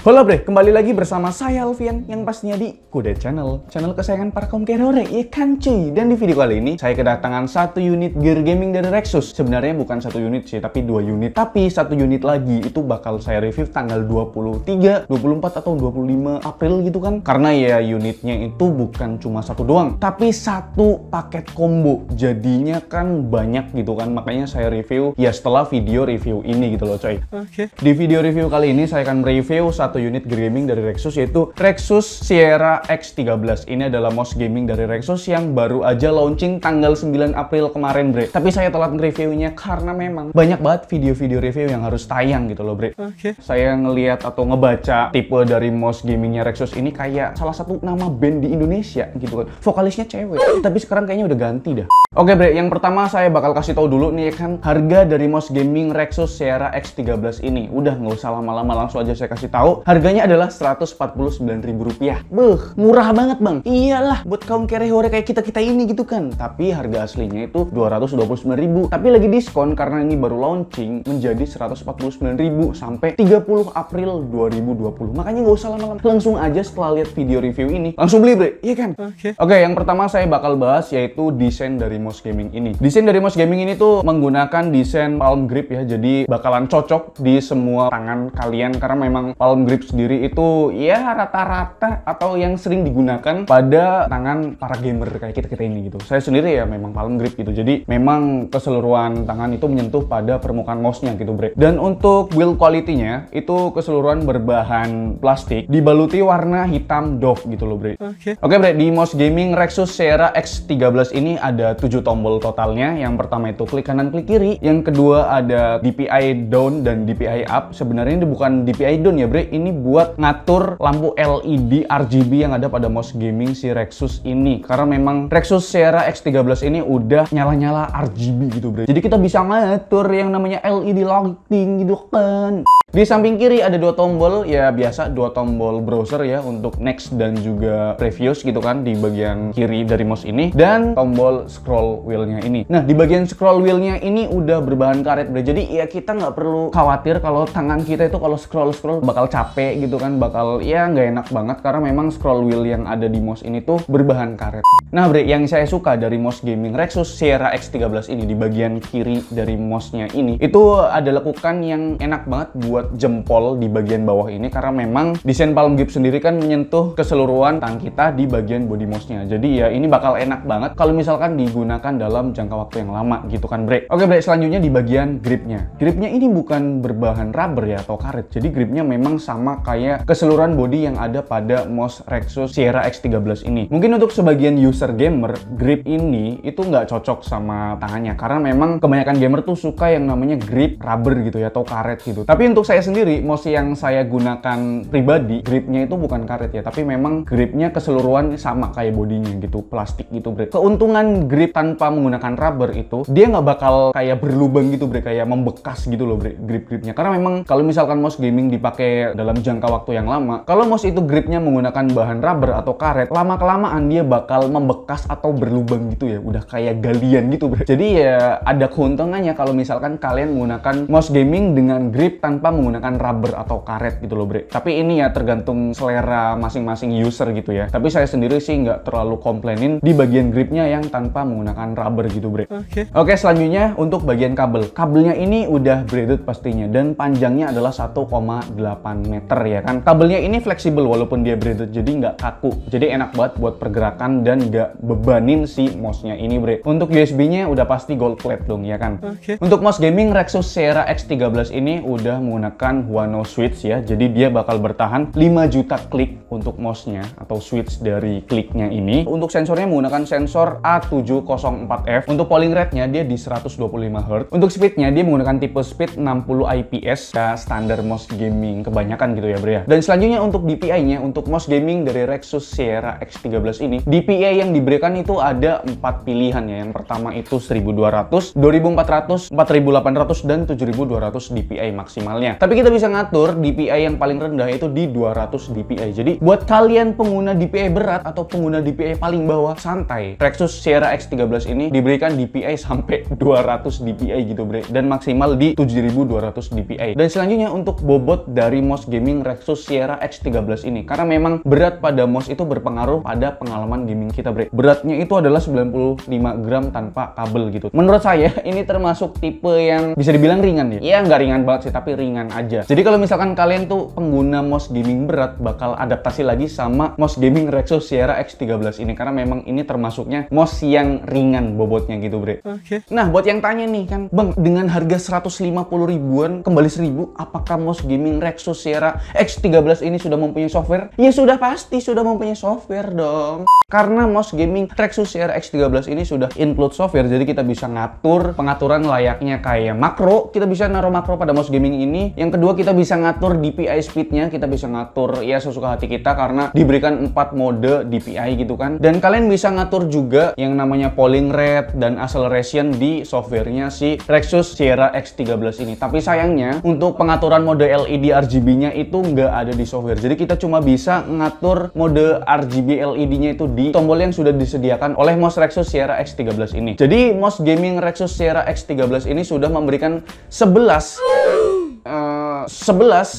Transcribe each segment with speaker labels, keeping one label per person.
Speaker 1: Halo bre, kembali lagi bersama saya Alfian yang pastinya di Kuda Channel kesayangan para kaum gamer, ya kan cuy. Dan di video kali ini saya kedatangan satu unit gear gaming dari Rexus. Sebenarnya bukan satu unit sih, tapi 2 unit. Tapi satu unit lagi itu bakal saya review tanggal 23, 24 atau 25 April gitu kan. Karena ya unitnya itu bukan cuma satu doang, tapi satu paket combo. Jadinya kan banyak gitu kan. Makanya saya review ya setelah video review ini gitu loh coy. Di video review kali ini saya akan mereview satu unit gear gaming dari Rexus, yaitu Rexus Sierra X13. Ini adalah mouse gaming dari Rexus yang baru aja launching tanggal 9 April kemarin bre. Tapi saya telat nge-reviewnya karena memang banyak banget video-video review yang harus tayang gitu loh bre. Saya ngeliat atau ngebaca tipe dari mouse gamingnya Rexus ini kayak salah satu nama band di Indonesia gitu kan. Vokalisnya cewek, tapi sekarang kayaknya udah ganti dah. Oke bre, yang pertama saya bakal kasih tahu dulu nih kan harga dari mouse gaming Rexus Sierra X13 ini. Udah nggak usah lama-lama, langsung aja saya kasih tahu. Harganya adalah Rp149.000. Murah banget bang. Iyalah, buat kaum kerehore kayak kita-kita ini gitu kan. Tapi harga aslinya itu Rp229.000. Tapi lagi diskon karena ini baru launching menjadi Rp149.000 sampai 30 April 2020. Makanya nggak usah lama-lama. Langsung aja setelah lihat video review ini, langsung beli bre. Iya kan? Oke, yang pertama saya bakal bahas yaitu desain dari mouse gaming ini. Desain dari mouse gaming ini tuh menggunakan desain palm grip ya. Jadi bakalan cocok di semua tangan kalian karena memang palm grip sendiri itu ya rata-rata atau yang sering digunakan pada tangan para gamer kayak kita-kita ini gitu. Saya sendiri ya memang palm grip gitu. Jadi memang keseluruhan tangan itu menyentuh pada permukaan mouse-nya gitu bre. Dan untuk build quality-nya itu keseluruhan berbahan plastik dibaluti warna hitam doff gitu loh bre. Oke bre, di mouse gaming Rexus Sierra X13 ini ada 7 tombol totalnya. Yang pertama itu klik kanan klik kiri, yang kedua ada DPI down dan DPI up. Sebenarnya ini bukan DPI down ya bre, ini buat ngatur lampu LED RGB yang ada pada mouse gaming si Rexus ini. Karena memang Rexus Sierra X13 ini udah nyala-nyala RGB gitu bre. Jadi kita bisa ngatur yang namanya LED lighting gitu kan. Di samping kiri ada 2 tombol, ya biasa 2 tombol browser ya untuk next dan juga previous gitu kan di bagian kiri dari mouse ini, dan tombol scroll wheelnya ini. Nah di bagian scroll wheelnya ini udah berbahan karet bre. Jadi ya kita nggak perlu khawatir kalau tangan kita itu kalau scroll bakal capek gitu kan, bakal ya nggak enak banget karena memang scroll wheel yang ada di mouse ini tuh berbahan karet. Nah bre, yang saya suka dari mouse gaming Rexus Sierra X13 ini di bagian kiri dari mouse-nya ini itu ada lekukan yang enak banget buat jempol di bagian bawah ini karena memang desain palm grip sendiri kan menyentuh keseluruhan tangan kita di bagian body mouse-nya. Jadi ya ini bakal enak banget kalau misalkan digunakan dalam jangka waktu yang lama gitu kan bre. Oke bre, selanjutnya di bagian gripnya. Gripnya ini bukan berbahan rubber ya atau karet. Jadi gripnya memang sama kayak keseluruhan body yang ada pada mouse Rexus Sierra X13 ini. Mungkin untuk sebagian user gamer, grip ini itu nggak cocok sama tangannya karena memang kebanyakan gamer tuh suka yang namanya grip rubber gitu ya atau karet gitu. Tapi untuk saya sendiri, mouse yang saya gunakan pribadi, gripnya itu bukan karet ya, tapi memang gripnya keseluruhan sama kayak bodinya gitu, plastik gitu bre. Keuntungan grip tanpa menggunakan rubber itu dia nggak bakal kayak berlubang gitu bre, kayak membekas gitu loh bre grip-gripnya. Karena memang kalau misalkan mouse gaming dipakai dalam jangka waktu yang lama, kalau mouse itu gripnya menggunakan bahan rubber atau karet, lama-kelamaan dia bakal membekas atau berlubang gitu ya, udah kayak galian gitu bre. Jadi ya ada keuntungannya kalau misalkan kalian menggunakan mouse gaming dengan grip tanpa menggunakan rubber atau karet gitu loh bre. Tapi ini ya tergantung selera masing-masing user gitu ya. Tapi saya sendiri sih nggak terlalu komplainin di bagian gripnya yang tanpa menggunakan rubber gitu bre. Oke, selanjutnya untuk bagian kabel. Kabelnya ini udah braided pastinya dan panjangnya adalah 1,8 meter ya kan. Kabelnya ini fleksibel walaupun dia braided, jadi nggak kaku. Jadi enak banget buat pergerakan dan nggak bebanin si mouse-nya ini bre. Untuk USB-nya udah pasti gold plate dong ya kan. Untuk mouse gaming Rexus Sierra X13 ini udah menggunakan Huano switch ya. Jadi dia bakal bertahan 5 juta klik untuk mouse-nya atau switch dari kliknya ini. Untuk sensornya menggunakan sensor A704F. Untuk polling rate-nya dia di 125 Hz. Untuk speed-nya dia menggunakan tipe speed 60 IPS ya, standar mouse gaming kebanyakan gitu ya bre ya. Dan selanjutnya untuk DPI-nya, untuk mouse gaming dari Rexus Sierra X13 ini, DPI yang diberikan itu ada 4 pilihan ya. Yang pertama itu 1200, 2400, 4800 dan 7200 DPI maksimalnya. DPI-nya. Tapi kita bisa ngatur DPI yang paling rendah itu di 200 DPI. Jadi buat kalian pengguna DPI berat atau pengguna DPI paling bawah, santai. Rexus Sierra X13 ini diberikan DPI sampai 200 DPI gitu bre, dan maksimal di 7200 DPI. Dan selanjutnya untuk bobot dari mouse gaming Rexus Sierra X13 ini, karena memang berat pada mouse itu berpengaruh pada pengalaman gaming kita bre. Beratnya itu adalah 95 gram tanpa kabel gitu. Menurut saya ini termasuk tipe yang bisa dibilang ringan ya. Ya nggak ringan banget sih, tapi ringan aja. Jadi kalau misalkan kalian tuh pengguna mouse gaming berat, bakal adaptasi lagi sama mouse gaming Rexus Sierra X13 ini, karena memang ini termasuknya mouse yang ringan bobotnya gitu bre. Nah buat yang tanya nih kan, bang, dengan harga 150 ribuan kembali 1000, apakah mouse gaming Rexus Sierra X13 ini sudah mempunyai software? Ya sudah pasti sudah mempunyai software dong. Karena mouse gaming Rexus Sierra X13 ini sudah include software, jadi kita bisa ngatur pengaturan layaknya kayak makro. Kita bisa naruh makro pada mouse gaming ini. Yang kedua, kita bisa ngatur DPI speednya, kita bisa ngatur ya sesuka hati kita karena diberikan 4 mode DPI gitu kan. Dan kalian bisa ngatur juga yang namanya polling rate dan acceleration di softwarenya si Rexus Sierra X13 ini. Tapi sayangnya untuk pengaturan mode LED RGB-nya itu nggak ada di software. Jadi kita cuma bisa ngatur mode RGB LED-nya itu di tombol yang sudah disediakan oleh mouse Rexus Sierra X13 ini. Jadi mouse gaming Rexus Sierra X13 ini sudah memberikan 11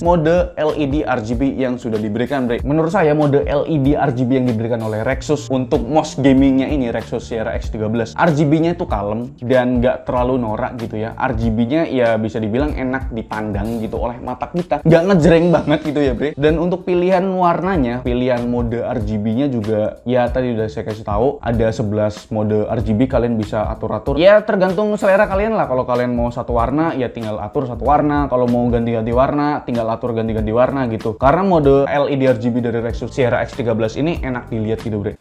Speaker 1: mode LED RGB yang sudah diberikan bre. Menurut saya mode LED RGB yang diberikan oleh Rexus untuk mouse gamingnya ini, Rexus Sierra X13, RGB-nya itu kalem dan nggak terlalu norak gitu ya. RGB-nya ya bisa dibilang enak dipandang gitu oleh mata kita, nggak ngejreng banget gitu ya bre. Dan untuk pilihan warnanya, pilihan mode RGB-nya juga ya tadi udah saya kasih tahu, ada 11 mode RGB, kalian bisa atur-atur. Ya tergantung selera kalian lah. Kalau kalian mau satu warna ya tinggal atur satu warna, kalau mau ganti-ganti warna tinggal atur ganti-ganti warna gitu. Karena mode LED RGB dari Rexus Sierra X13 ini enak dilihat gitu bre.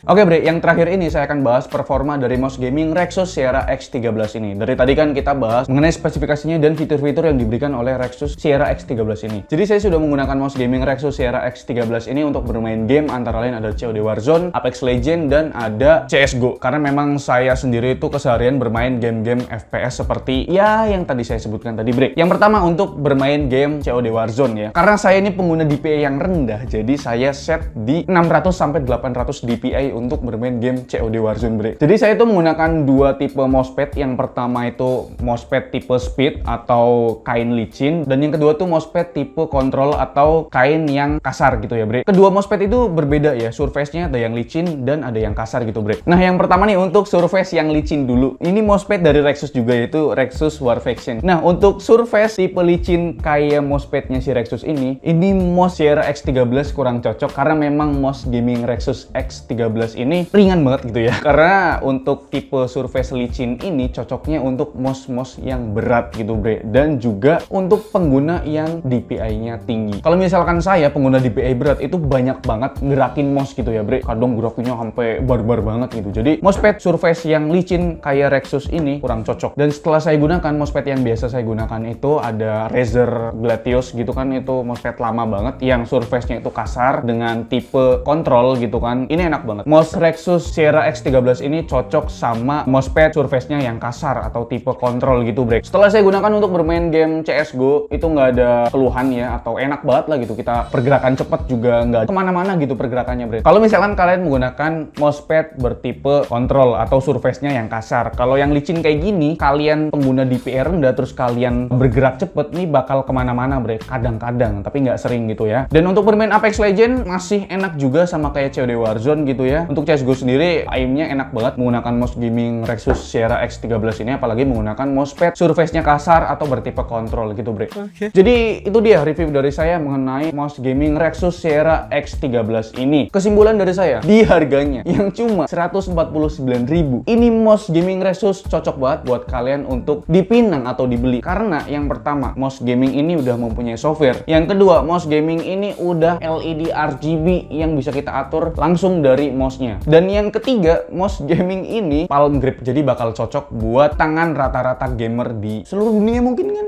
Speaker 1: Oke bre, yang terakhir ini saya akan bahas performa dari mouse gaming Rexus Sierra X13 ini. Dari tadi kan kita bahas mengenai spesifikasinya dan fitur-fitur yang diberikan oleh Rexus Sierra X13 ini. Jadi saya sudah menggunakan mouse gaming Rexus Sierra X13 ini untuk bermain game, antara lain ada COD Warzone, Apex Legends, dan ada CSGO. Karena memang saya sendiri itu keseharian bermain game-game FPS seperti ya yang tadi saya sebutkan tadi bre. Yang pertama untuk bermain game COD Warzone ya. Karena saya ini pengguna DPI yang rendah, jadi saya set di 600 sampai 800 DPI untuk bermain game COD Warzone bre. Jadi saya itu menggunakan dua tipe mousepad. Yang pertama itu mousepad tipe speed atau kain licin, dan yang kedua tuh mousepad tipe control atau kain yang kasar gitu ya bre. Kedua mousepad itu berbeda ya, surface-nya ada yang licin dan ada yang kasar gitu bre. Nah yang pertama nih untuk surface yang licin dulu. Ini mousepad dari Rexus juga, yaitu Rexus Warfaction. Nah untuk surface tipe licin kayak mousepadnya si Rexus ini mouse Sierra X13 kurang cocok karena memang mouse gaming Rexus X13 ini ringan banget gitu ya. Karena untuk tipe surface licin ini cocoknya untuk mouse-mouse yang berat gitu bre, dan juga untuk pengguna yang DPI-nya tinggi. Kalau misalkan saya pengguna DPI berat itu banyak banget gerakin mouse gitu ya bre, kadang gerakinnya sampai barbar banget gitu. Jadi mousepad surface yang licin kayak Rexus ini kurang cocok. Dan setelah saya gunakan mousepad yang biasa saya gunakan itu ada Razer Gladius gitu kan, itu mousepad lama banget yang surface-nya itu kasar dengan tipe kontrol gitu kan. Ini enak banget. Mouse Rexus Sierra X13 ini cocok sama mousepad surface-nya yang kasar atau tipe kontrol gitu bre. Setelah saya gunakan untuk bermain game CSGO itu nggak ada keluhan ya, atau enak banget lah gitu. Kita pergerakan cepat juga nggak kemana-mana gitu pergerakannya bre. Kalau misalkan kalian menggunakan mousepad bertipe kontrol atau surface-nya yang kasar, kalau yang licin kayak gini, kalian pengguna DPI rendah terus kalian bergerak cepet nih bakal kemana-mana bre, kadang-kadang tapi nggak sering gitu ya. Dan untuk bermain Apex Legends masih enak juga sama kayak COD Warzone gitu ya. Untuk CSGO sendiri aimnya enak banget menggunakan mouse gaming Rexus Sierra X13 ini, apalagi menggunakan mousepad surface-nya kasar atau bertipe kontrol gitu bre. Jadi itu dia review dari saya mengenai mouse gaming Rexus Sierra X13 ini. Kesimpulan dari saya, di harganya yang cuma 149.000, ini mouse gaming Rexus cocok banget buat kalian untuk dipinang atau dibeli. Karena yang pertama, mouse gaming ini udah mempunyai software. Yang kedua, mouse gaming ini udah LED RGB yang bisa kita atur langsung dari mouse-nya. Dan yang ketiga, mouse gaming ini palm grip, jadi bakal cocok buat tangan rata-rata gamer di seluruh dunia mungkin kan.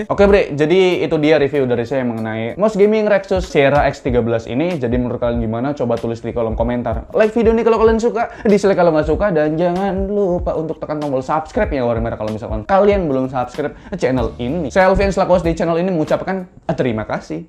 Speaker 1: Oke bre, jadi itu dia review dari saya mengenai mouse gaming Rexus Sierra X13 ini. Jadi menurut kalian gimana? Coba tulis di kolom komentar. Like video ini kalau kalian suka, dislike kalau nggak suka, dan jangan lupa untuk tekan tombol subscribe ya warna merah kalau misalkan kalian belum subscribe channel ini. Saya Alfian selaku host di channel channel ini mengucapkan terima kasih.